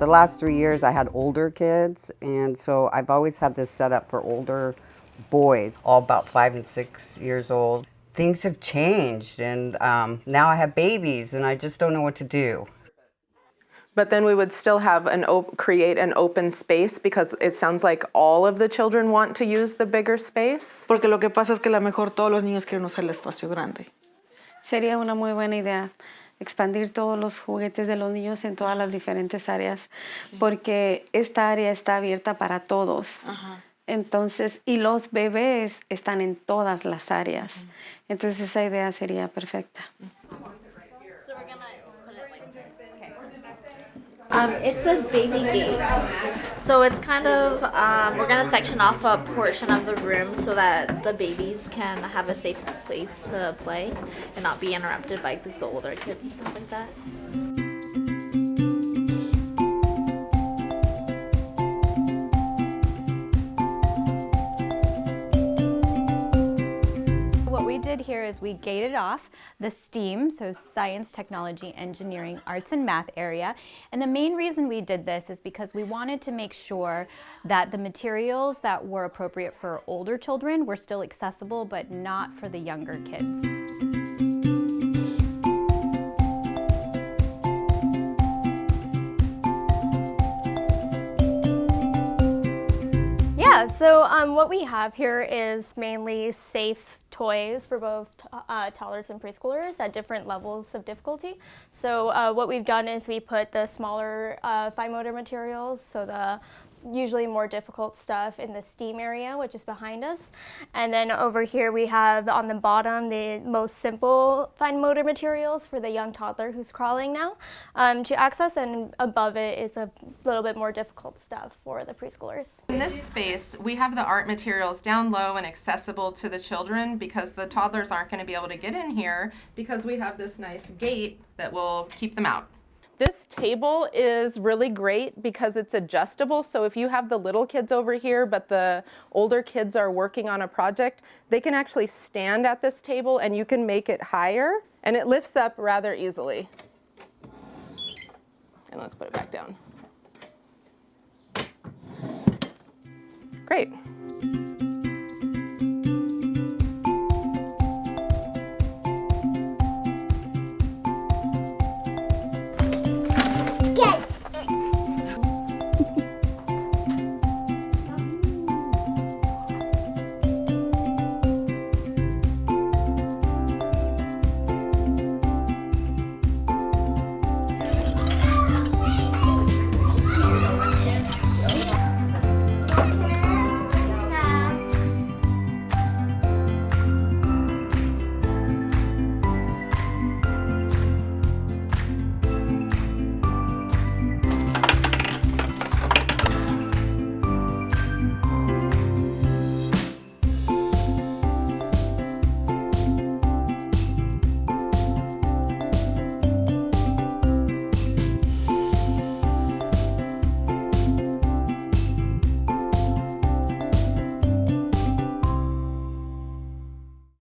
The last 3 years I had older kids, and so I've always had this set up for older boys, all about 5 and 6 years old. Things have changed, and now I have babies, and I just don't know what to do. But then we would still have create an open space because it sounds like all of the children want to use the bigger space. Porque lo que pasa es que a lo mejor todos los niños quieren usar el espacio grande. Sería una muy buena idea expandir todos los juguetes de los niños en todas las diferentes áreas, porque esta área está abierta para todos. Ajá. Entonces, y los bebés están en todas las áreas. Entonces, esa idea sería perfecta. It's a baby gate. So it's kind of, we're going to section off a portion of the room so that the babies can have a safe place to play and not be interrupted by the older kids and stuff like that. What we did here is we gated off the STEAM, so science, technology, engineering, arts, and math area. And the main reason we did this is because we wanted to make sure that the materials that were appropriate for older children were still accessible, but not for the younger kids. Yeah, so what we have here is mainly safe toys for both toddlers and preschoolers at different levels of difficulty. So what we've done is we put the smaller fine motor materials, so the usually more difficult stuff in the STEAM area, which is behind us. And then over here we have on the bottom the most simple fine motor materials for the young toddler who's crawling now to access, and above it is a little bit more difficult stuff for the preschoolers. In this space, we have the art materials down low and accessible to the children because the toddlers aren't going to be able to get in here because we have this nice gate that will keep them out. This table is really great because it's adjustable, so if you have the little kids over here but the older kids are working on a project, they can actually stand at this table and you can make it higher, and it lifts up rather easily. And let's put it back down. Great.